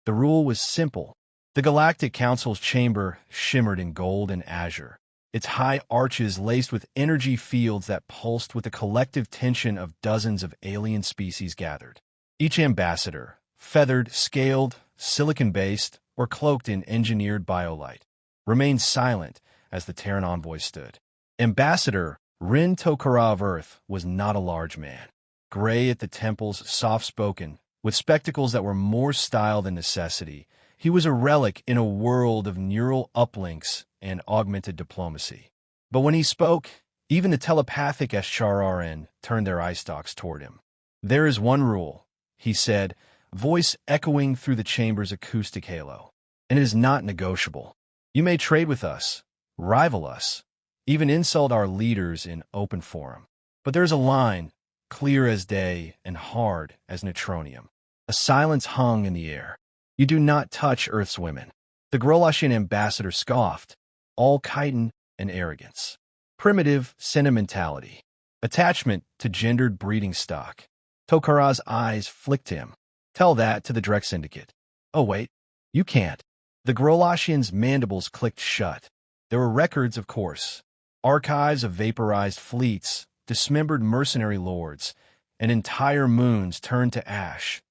The rule was simple. The Galactic Council's chamber shimmered in gold and azure, its high arches laced with energy fields that pulsed with the collective tension of dozens of alien species gathered. Each ambassador, feathered, scaled, silicon-based, or cloaked in engineered biolight, remained silent as the Terran envoy stood. Ambassador Rin Tokara of Earth was not a large man. Gray at the temples, soft-spoken, with spectacles that were more style than necessity, he was a relic in a world of neural uplinks and augmented diplomacy. But when he spoke, even the telepathic SHRRN turned their eye stalks toward him. "There is one rule," he said, voice echoing through the chamber's acoustic halo, "and it is not negotiable. You may trade with us, rival us, even insult our leaders in open forum. But there's a line, clear as day and hard as neutronium." A silence hung in the air. "You do not touch Earth's women." The Grolachian ambassador scoffed, all chitin and arrogance. Primitive sentimentality. Attachment to gendered breeding stock. Tokara's eyes flicked him. "Tell that to the Drek Syndicate." "Oh wait, you can't." The Grolachian's mandibles clicked shut. There were records, of course. Archives of vaporized fleets, dismembered mercenary lords, and entire moons turned to ash,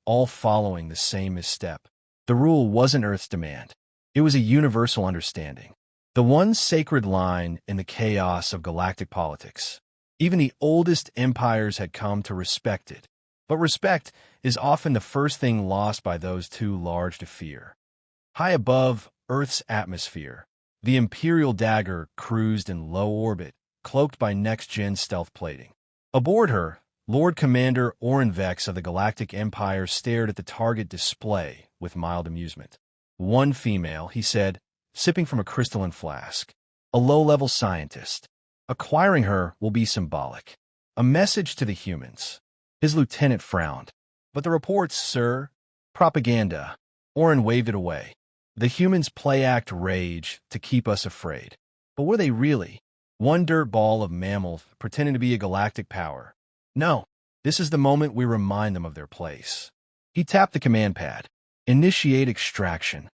all following the same misstep. The rule wasn't Earth's demand. It was a universal understanding. The one sacred line in the chaos of galactic politics. Even the oldest empires had come to respect it. But respect is often the first thing lost by those too large to fear. High above Earth's atmosphere, the Imperial dagger cruised in low orbit, cloaked by next-gen stealth plating. Aboard her, Lord Commander Orenvex of the Galactic Empire stared at the target display with mild amusement. "One female," he said, sipping from a crystalline flask. "A low-level scientist. Acquiring her will be symbolic. A message to the humans." His lieutenant frowned. "But the reports, sir." "Propaganda." Oren waved it away. "The humans play-act rage to keep us afraid. But were they really? One dirt ball of mammal pretending to be a galactic power. No, this is the moment we remind them of their place." He tapped the command pad. "Initiate extraction."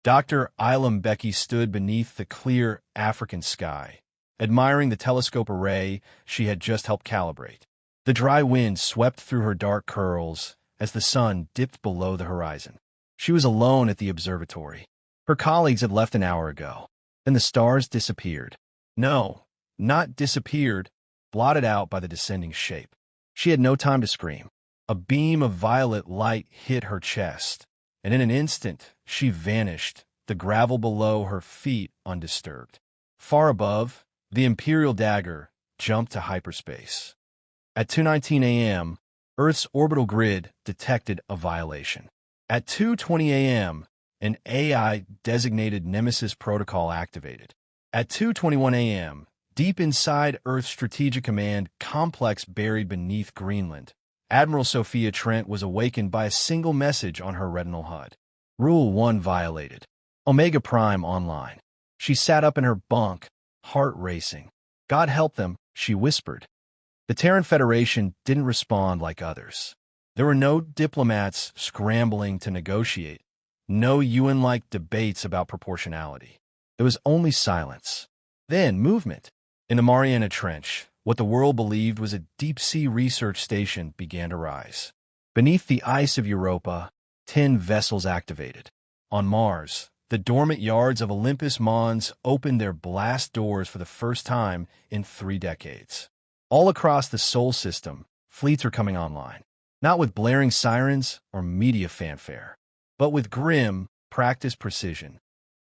Dr. Ilam Becky stood beneath the clear African sky, admiring the telescope array she had just helped calibrate. The dry wind swept through her dark curls as the sun dipped below the horizon. She was alone at the observatory. Her colleagues had left an hour ago. Then the stars disappeared. No, not disappeared, blotted out by the descending shape. She had no time to scream. A beam of violet light hit her chest, and in an instant she vanished, the gravel below her feet undisturbed. Far above, the Imperial dagger jumped to hyperspace. At 2:19 a.m., Earth's orbital grid detected a violation. At 2:20 a.m., an AI-designated Nemesis protocol activated. At 2:21 a.m., deep inside Earth's Strategic Command complex buried beneath Greenland, Admiral Sophia Trent was awakened by a single message on her retinal HUD. Rule 1 violated. Omega Prime online. She sat up in her bunk, heart racing. "God help them," she whispered. The Terran Federation didn't respond like others. There were no diplomats scrambling to negotiate, no UN-like debates about proportionality. There was only silence. Then movement. In the Mariana Trench, what the world believed was a deep-sea research station began to rise. Beneath the ice of Europa, 10 vessels activated. On Mars, the dormant yards of Olympus Mons opened their blast doors for the first time in 3 decades. All across the Sol system, fleets are coming online, not with blaring sirens or media fanfare, but with grim, practiced precision.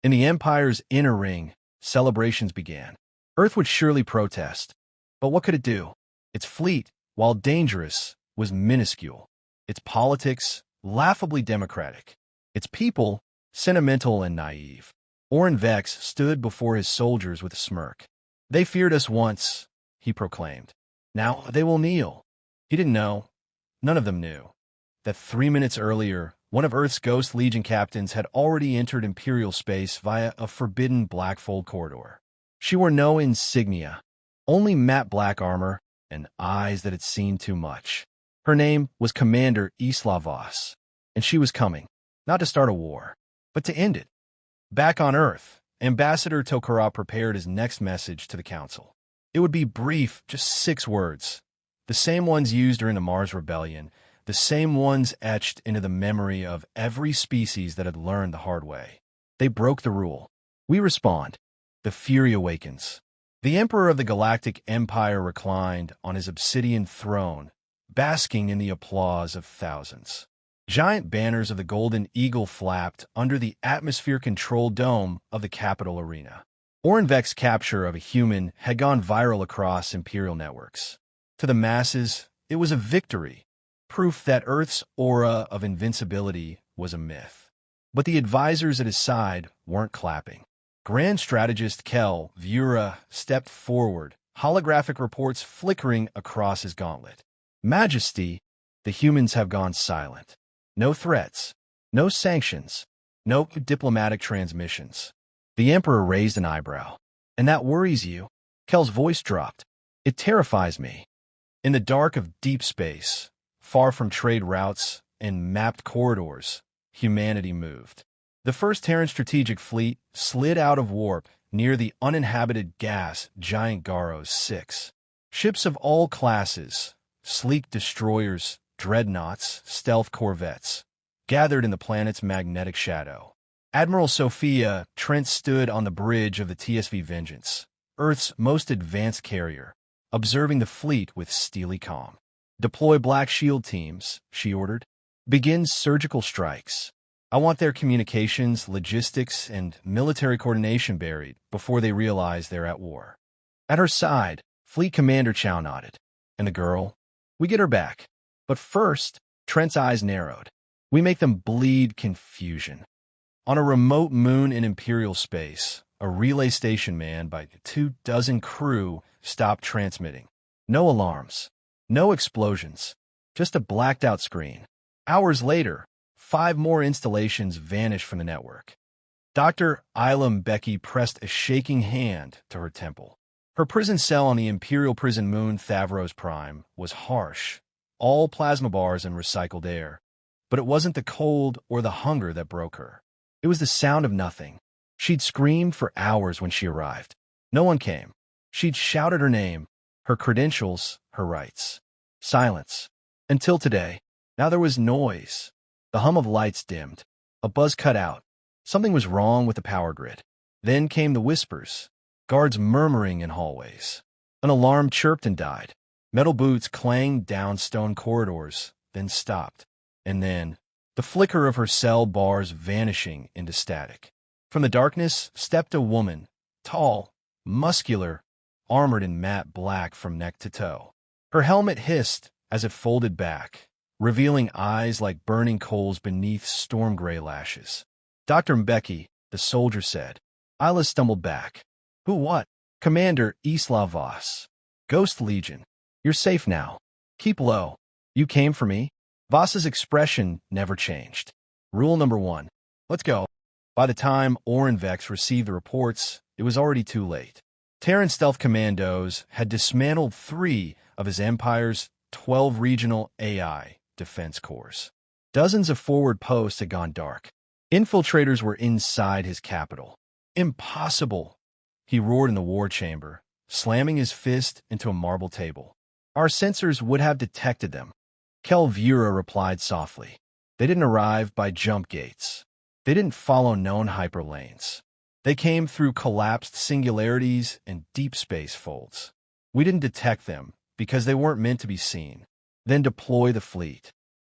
In the Empire's inner ring, celebrations began. Earth would surely protest, but what could it do? Its fleet, while dangerous, was minuscule. Its politics, laughably democratic. Its people, sentimental and naive. Oren Vex stood before his soldiers with a smirk. "They feared us once," he proclaimed. "Now they will kneel." He didn't know, none of them knew, that 3 minutes earlier, one of Earth's Ghost Legion captains had already entered Imperial space via a forbidden black-fold corridor. She wore no insignia, only matte black armor and eyes that had seen too much. Her name was Commander Isla Voss, and she was coming. not to start a war, but to end it. Back on Earth, Ambassador Tokara prepared his next message to the Council. It would be brief, just 6 words, the same ones used during the Mars Rebellion, the same ones etched into the memory of every species that had learned the hard way. They broke the rule. We respond. The fury awakens. The Emperor of the Galactic Empire reclined on his obsidian throne, basking in the applause of thousands. Giant banners of the Golden Eagle flapped under the atmosphere-controlled dome of the Capitol Arena. Orenvek's capture of a human had gone viral across Imperial networks. To the masses, it was a victory, proof that Earth's aura of invincibility was a myth. But the advisors at his side weren't clapping. Grand Strategist Kel Vura stepped forward, holographic reports flickering across his gauntlet. Majesty, the humans have gone silent. No threats, no sanctions, no diplomatic transmissions. The Emperor raised an eyebrow. And that worries you? Kel's voice dropped. It terrifies me. In the dark of deep space, far from trade routes and mapped corridors, humanity moved. The first Terran strategic fleet slid out of warp near the uninhabited gas giant Garos 6. Ships of all classes, sleek destroyers, dreadnoughts, stealth corvettes, gathered in the planet's magnetic shadow. Admiral Sophia Trent stood on the bridge of the TSV Vengeance, Earth's most advanced carrier, observing the fleet with steely calm. Deploy Black Shield teams, she ordered. Begin surgical strikes. I want their communications, logistics, and military coordination buried before they realize they're at war. At her side, Fleet Commander Chow nodded. And the girl? We get her back. But first, Trent's eyes narrowed. We make them bleed confusion. On a remote moon in Imperial space, a relay station manned by 24 crew stopped transmitting. No alarms. No explosions. Just a blacked-out screen. Hours later, 5 more installations vanished from the network. Dr. Isla Mbeki pressed a shaking hand to her temple. Her prison cell on the Imperial prison moon Thavros Prime was harsh, all plasma bars and recycled air. But it wasn't the cold or the hunger that broke her. It was the sound of nothing. She'd screamed for hours when she arrived. No one came. She'd shouted her name, her credentials, her rights. Silence. Until today. Now there was noise. The hum of lights dimmed. A buzz cut out. Something was wrong with the power grid. Then came the whispers. Guards murmuring in hallways. An alarm chirped and died. Metal boots clanged down stone corridors, then stopped. And then, the flicker of her cell bars vanishing into static. From the darkness stepped a woman, tall, muscular, armored in matte black from neck to toe. Her helmet hissed as it folded back, revealing eyes like burning coals beneath storm-gray lashes. Dr. Mbeki, the soldier said. Isla stumbled back. Who what? Commander Isla Voss. Ghost Legion. You're safe now. Keep low. You came for me? Voss's expression never changed. Rule number 1. Let's go. By the time Orenvex received the reports, it was already too late. Terran stealth commandos had dismantled 3 of his empire's 12 regional AI defense corps. Dozens of forward posts had gone dark. Infiltrators were inside his capital. Impossible, he roared in the war chamber, slamming his fist into a marble table. Our sensors would have detected them. Kel Vura replied softly. They didn't arrive by jump gates. They didn't follow known hyperlanes. They came through collapsed singularities and deep space folds. We didn't detect them because they weren't meant to be seen. Then deploy the fleet.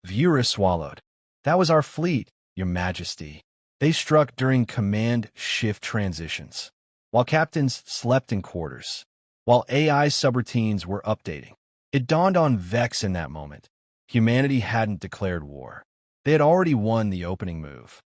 Vura swallowed. That was our fleet, Your Majesty. They struck during command shift transitions, while captains slept in quarters, while AI subroutines were updating. It dawned on Vex in that moment. Humanity hadn't declared war. They had already won the opening move.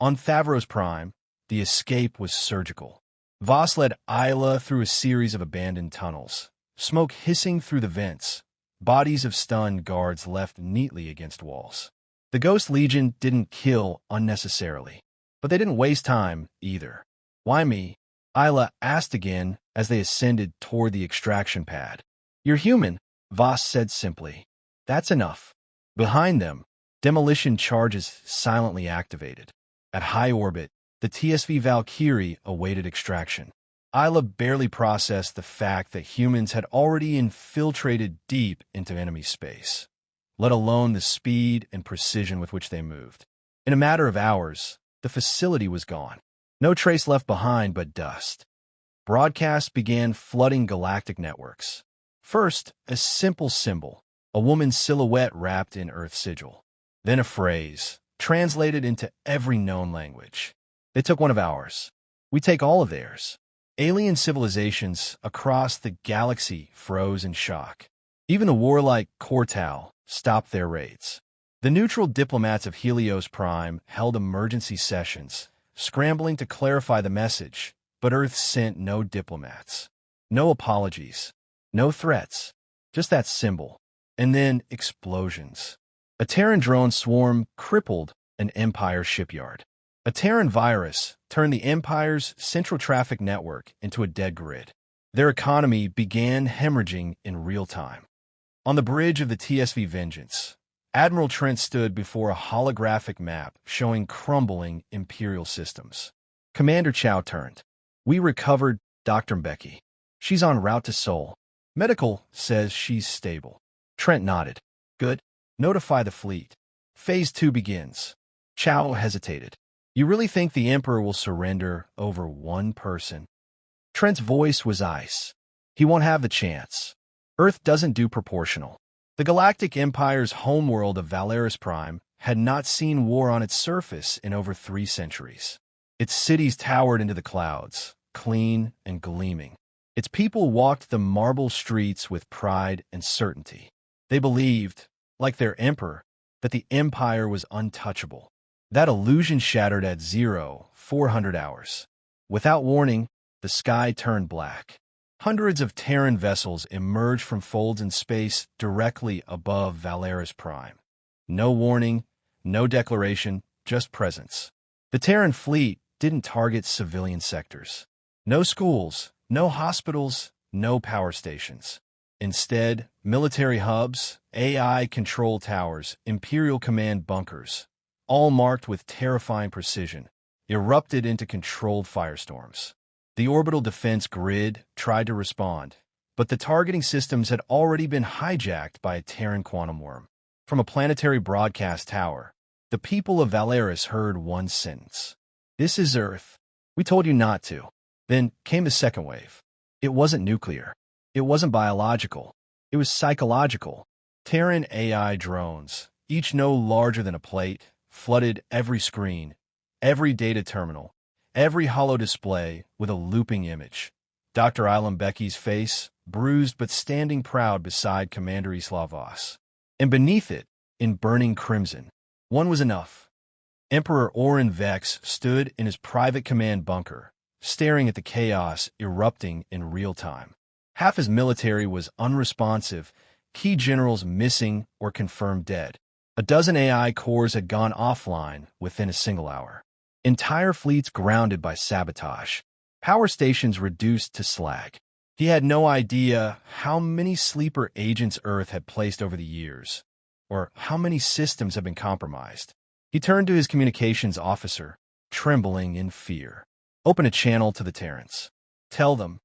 On Thavros Prime, the escape was surgical. Voss led Isla through a series of abandoned tunnels, smoke hissing through the vents, bodies of stunned guards left neatly against walls. The Ghost Legion didn't kill unnecessarily, but they didn't waste time either. Why me? Isla asked again as they ascended toward the extraction pad. You're human, Voss said simply. That's enough. Behind them, Demolition charges silently activated. At high orbit, the TSV Valkyrie awaited extraction. Isla barely processed the fact that humans had already infiltrated deep into enemy space, let alone the speed and precision with which they moved. In a matter of hours, the facility was gone. No trace left behind but dust. Broadcasts began flooding galactic networks. First, a simple symbol, a woman's silhouette wrapped in Earth sigil. Then a phrase, translated into every known language. They took one of ours. We take all of theirs. Alien civilizations across the galaxy froze in shock. Even the warlike Cortal stopped their raids. The neutral diplomats of Helios Prime held emergency sessions, scrambling to clarify the message, but Earth sent no diplomats. No apologies. No threats. Just that symbol. And then explosions. A Terran drone swarm crippled an Empire shipyard. A Terran virus turned the Empire's central traffic network into a dead grid. Their economy began hemorrhaging in real time. On the bridge of the TSV Vengeance, Admiral Trent stood before a holographic map showing crumbling Imperial systems. Commander Chow turned. "We recovered Dr. Mbeki. She's en route to Seoul. Medical says she's stable." Trent nodded. "Good. Notify the fleet. Phase 2 begins." Chow hesitated. "You really think the Emperor will surrender over one person?" Trent's voice was ice. "He won't have the chance. Earth doesn't do proportional." The Galactic Empire's homeworld of Valaris Prime had not seen war on its surface in over 3 centuries. Its cities towered into the clouds, clean and gleaming. Its people walked the marble streets with pride and certainty. They believed, like their emperor, that the Empire was untouchable. That illusion shattered at 0400 hours. Without warning, the sky turned black. Hundreds of Terran vessels emerged from folds in space directly above Valaris Prime. No warning, no declaration, just presence. The Terran fleet didn't target civilian sectors. No schools, no hospitals, no power stations. Instead, military hubs, AI control towers, Imperial command bunkers, all marked with terrifying precision, erupted into controlled firestorms. The orbital defense grid tried to respond, but the targeting systems had already been hijacked by a Terran quantum worm. From a planetary broadcast tower, the people of Valaris heard one sentence. "This is Earth. We told you not to." Then came the second wave. It wasn't nuclear. It wasn't biological. It was psychological. Terran AI drones, each no larger than a plate, flooded every screen, every data terminal, every holo display with a looping image. Dr. Ilham Becky's face, bruised but standing proud beside Commander Islavos. And beneath it, in burning crimson, one was enough. Emperor Orin Vex stood in his private command bunker, staring at the chaos erupting in real time. Half his military was unresponsive, key generals missing or confirmed dead. A dozen AI cores had gone offline within a single hour. Entire fleets grounded by sabotage. Power stations reduced to slag. He had no idea how many sleeper agents Earth had placed over the years, or how many systems had been compromised. He turned to his communications officer, trembling in fear. "Open a channel to the Terrans. Tell them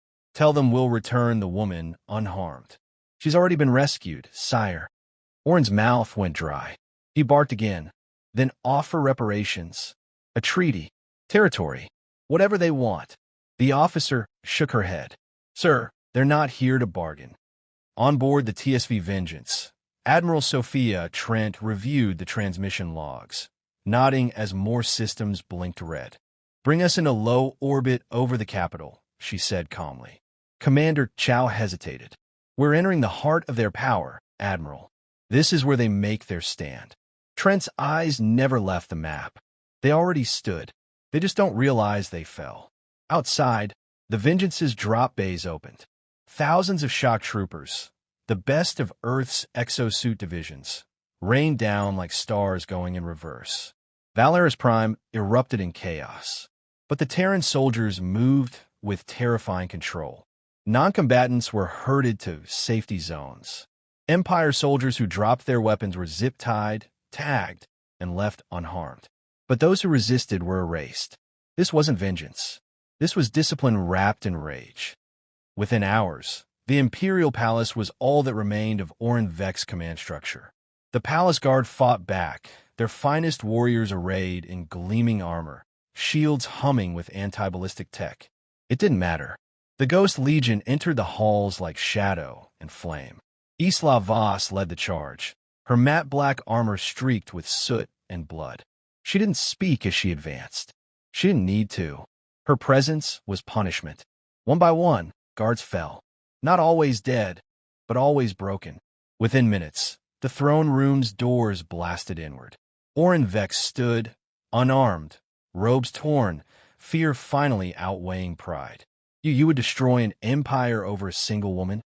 we'll return the woman unharmed. She's already been rescued, sire." Orin's mouth went dry. He barked again. "Then offer reparations. A treaty. Territory. Whatever they want." The officer shook her head. "Sir, they're not here to bargain." On board the TSV Vengeance, Admiral Sophia Trent reviewed the transmission logs, nodding as more systems blinked red. "Bring us into low orbit over the capital," she said calmly. Commander Chow hesitated. "We're entering the heart of their power, Admiral. This is where they make their stand." Trent's eyes never left the map. They already stood. They just don't realize they fell. Outside, the Vengeance's drop bays opened. Thousands of shock troopers, the best of Earth's exosuit divisions, rained down like stars going in reverse. Valaris Prime erupted in chaos. But the Terran soldiers moved with terrifying control. Non-combatants were herded to safety zones. Empire soldiers who dropped their weapons were zip-tied, tagged, and left unharmed. But those who resisted were erased. This wasn't vengeance. This was discipline wrapped in rage. Within hours, the Imperial Palace was all that remained of Orin Vek's command structure. The palace guard fought back, their finest warriors arrayed in gleaming armor, shields humming with anti-ballistic tech. It didn't matter. The Ghost Legion entered the halls like shadow and flame. Isla Voss led the charge, her matte black armor streaked with soot and blood. She didn't speak as she advanced. She didn't need to. Her presence was punishment. One by one, guards fell. Not always dead, but always broken. Within minutes, the throne room's doors blasted inward. Orin Vek stood, unarmed, robes torn, fear finally outweighing pride. You would destroy an empire over a single woman?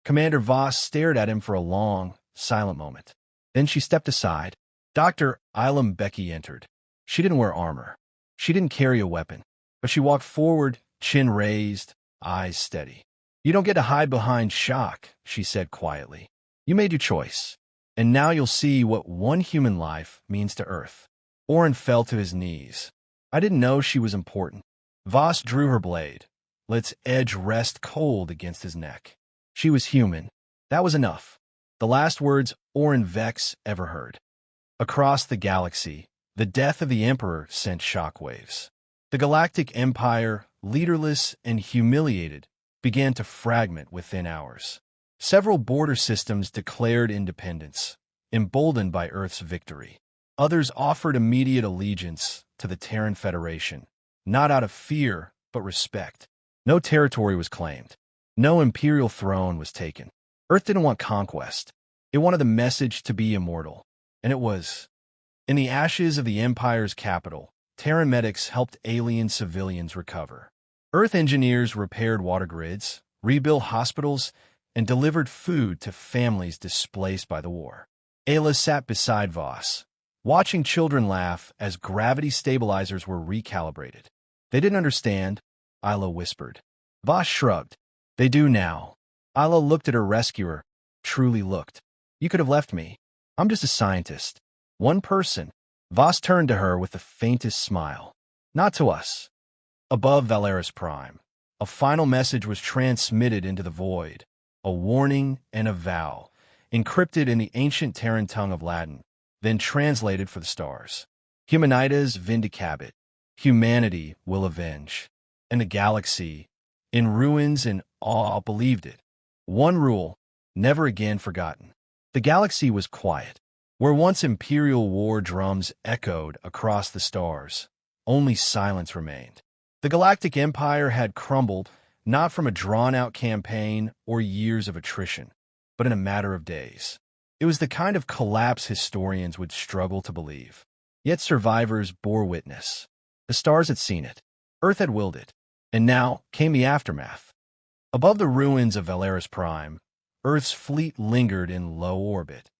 Commander Voss stared at him for a long, silent moment. Then she stepped aside. Dr. Ilum Becky entered. She didn't wear armor. She didn't carry a weapon. But she walked forward, chin raised, eyes steady. You don't get to hide behind shock, she said quietly. You made your choice. And now you'll see what one human life means to Earth. Orin fell to his knees. I didn't know she was important. Voss drew her blade. Let its edge rest cold against his neck. She was human. That was enough. The last words Orin Vek ever heard. Across the galaxy, the death of the Emperor sent shockwaves. The Galactic Empire, leaderless and humiliated, began to fragment within hours. Several border systems declared independence, emboldened by Earth's victory. Others offered immediate allegiance to the Terran Federation, not out of fear, but respect. No territory was claimed. No imperial throne was taken. Earth didn't want conquest. It wanted the message to be immortal. And it was. In the ashes of the Empire's capital, Terran medics helped alien civilians recover. Earth engineers repaired water grids, rebuilt hospitals, and delivered food to families displaced by the war. Ayla sat beside Voss, watching children laugh as gravity stabilizers were recalibrated. They didn't understand, Ayla whispered. Voss shrugged. They do now. Ayla looked at her rescuer, truly looked. You could have left me. I'm just a scientist. One person. Voss turned to her with the faintest smile. Not to us. Above Valeris Prime, a final message was transmitted into the void, a warning and a vow, encrypted in the ancient Terran tongue of Latin, then translated for the stars. Humanitas vindicabit. Humanity will avenge. And the galaxy, in ruins and awe, believed it. One rule, never again forgotten. The galaxy was quiet. Where once imperial war drums echoed across the stars, only silence remained. The Galactic Empire had crumbled, not from a drawn-out campaign or years of attrition, but in a matter of days. It was the kind of collapse historians would struggle to believe. Yet survivors bore witness. The stars had seen it. Earth had willed it. And now came the aftermath. Above the ruins of Valeris Prime, Earth's fleet lingered in low orbit.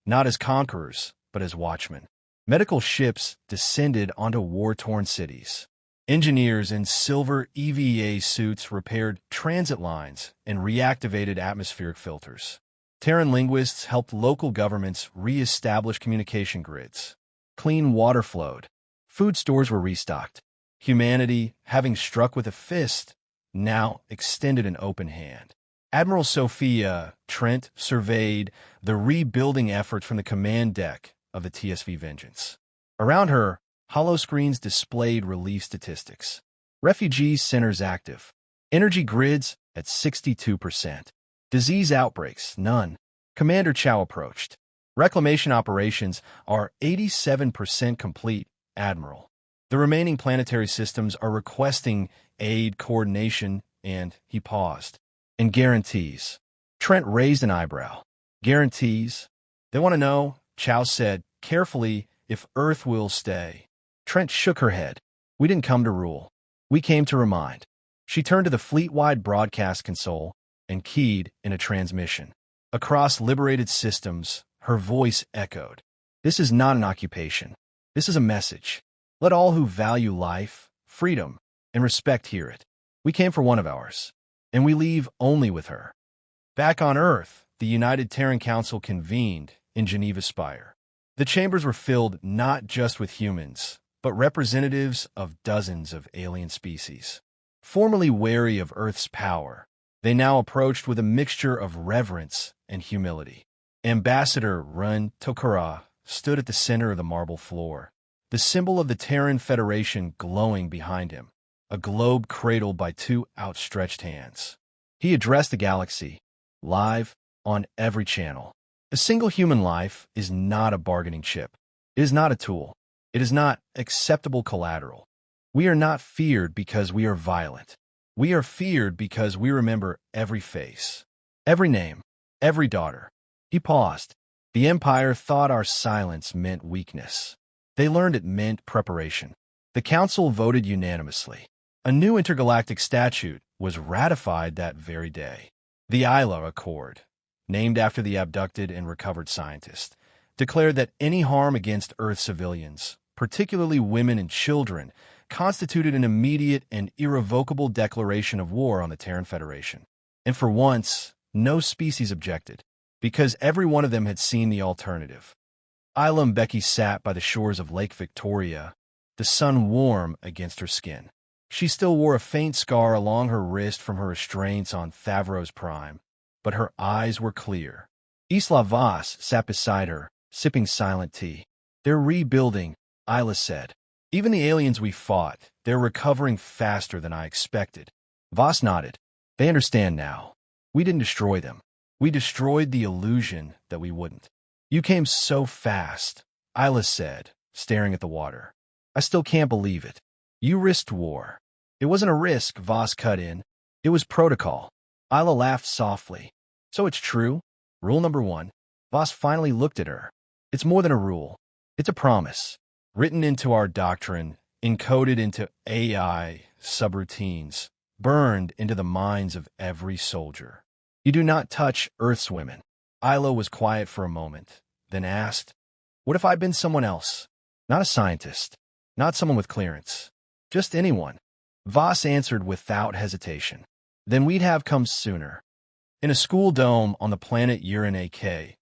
Not as conquerors, but as watchmen. Medical ships descended onto war-torn cities. Engineers in silver EVA suits repaired transit lines and reactivated atmospheric filters. Terran linguists helped local governments re-establish communication grids. Clean water flowed. Food stores were restocked. Humanity, having struck with a fist, now extended an open hand. Admiral Sophia Trent surveyed the rebuilding efforts from the command deck of the TSV Vengeance. Around her, holoscreens displayed relief statistics. Refugee centers active. Energy grids at 62%. Disease outbreaks, none. Commander Chow approached. Reclamation operations are 87% complete, Admiral. The remaining planetary systems are requesting aid, coordination, and he paused. And guarantees. Trent raised an eyebrow. Guarantees? They want to know, Chow said, carefully, if Earth will stay. Trent shook her head. We didn't come to rule. We came to remind. She turned to the fleet-wide broadcast console and keyed in a transmission. Across liberated systems, her voice echoed. This is not an occupation. This is a message. Let all who value life, freedom, and respect hear it. We came for one of ours, and we leave only with her. Back on Earth, the United Terran Council convened in Geneva Spire. The chambers were filled not just with humans, but representatives of dozens of alien species. Formerly wary of Earth's power, they now approached with a mixture of reverence and humility. Ambassador Run Tokara stood at the center of the marble floor, the symbol of the Terran Federation glowing behind him, a globe cradled by two outstretched hands. He addressed the galaxy, live, on every channel. A single human life is not a bargaining chip. It is not a tool. It is not acceptable collateral. We are not feared because we are violent. We are feared because we remember every face, every name, every daughter. He paused. The Empire thought our silence meant weakness. They learned it meant preparation. The Council voted unanimously. A new intergalactic statute was ratified that very day. The Isla Accord, named after the abducted and recovered scientist, declared that any harm against Earth civilians, particularly women and children, constituted an immediate and irrevocable declaration of war on the Terran Federation. And for once, no species objected, because every one of them had seen the alternative. Isla Mbeki sat by the shores of Lake Victoria, the sun warm against her skin. She still wore a faint scar along her wrist from her restraints on Thavros Prime, but her eyes were clear. Isla Voss sat beside her, sipping silent tea. "They're rebuilding," Isla said. "Even the aliens we fought, they're recovering faster than I expected." Voss nodded. "They understand now. We didn't destroy them. We destroyed the illusion that we wouldn't." "You came so fast," Isla said, staring at the water. "I still can't believe it. You risked war." "It wasn't a risk," Voss cut in. "It was protocol." Isla laughed softly. "So it's true? Rule number 1. Voss finally looked at her. "It's more than a rule. It's a promise. Written into our doctrine, encoded into AI subroutines, burned into the minds of every soldier. You do not touch Earth's women." Isla was quiet for a moment, then asked, "What if I'd been someone else? Not a scientist, not someone with clearance, just anyone?" Voss answered without hesitation. "Then we'd have come sooner." In a school dome on the planet Uran AK,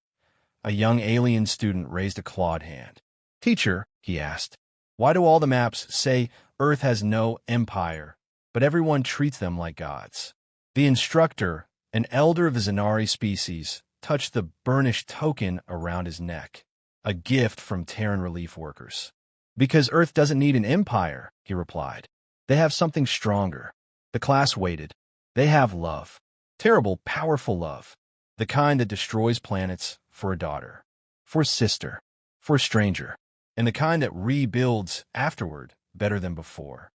a young alien student raised a clawed hand. "Teacher," he asked, "why do all the maps say Earth has no empire, but everyone treats them like gods?" The instructor, an elder of the Zanari species, touched the burnished token around his neck, a gift from Terran relief workers. "Because Earth doesn't need an empire," he replied. "They have something stronger." The class waited. "They have love. Terrible, powerful love. The kind that destroys planets for a daughter, for a sister, for a stranger, and the kind that rebuilds afterward better than before."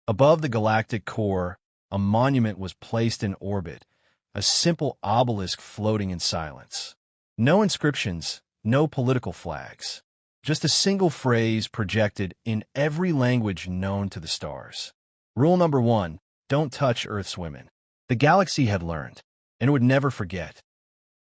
Above the galactic core, a monument was placed in orbit, a simple obelisk floating in silence. No inscriptions, no political flags. Just a single phrase projected in every language known to the stars. Rule number 1, don't touch Earth's women. The galaxy had learned, and would never forget.